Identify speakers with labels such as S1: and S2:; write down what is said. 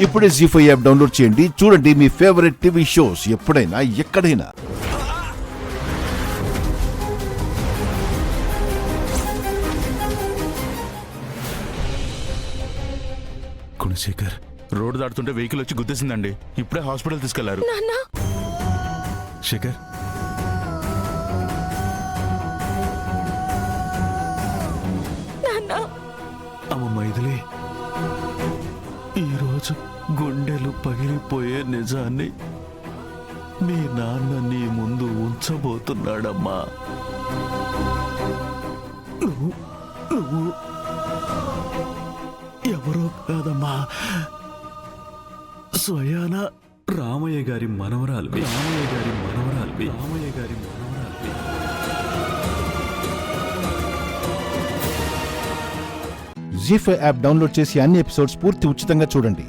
S1: ఇప్పుడే జీ5 app download చేయండి. చూడండి మీ ఫేవరెట్ టీవీ షోస్ ఎప్పుడైనా ఎక్కడైనా.
S2: గుణశేఖర్ రోడ్డు దాటుతుంటే వెహికల్ వచ్చి గుద్దేసిందండి. ఇప్పుడే హాస్పిటల్ తీసుకెళ్లారు. శేఖర్
S3: అమ్మ మైథిలి, ఈరోజు గుండెలు పగిలిపోయే నిజాన్ని మీ నాన్న నీ ముందు ఉంచబోతున్నాడమ్మా. నువ్వు ఎవరో కాదమ్మా, స్వయాన రామయ్య గారి మనవరాలివి.
S1: జీ5 యాప్ డౌన్లోడ్ చేసి అన్ని ఎపిసోడ్స్ పూర్తి ఉచితంగా చూడండి.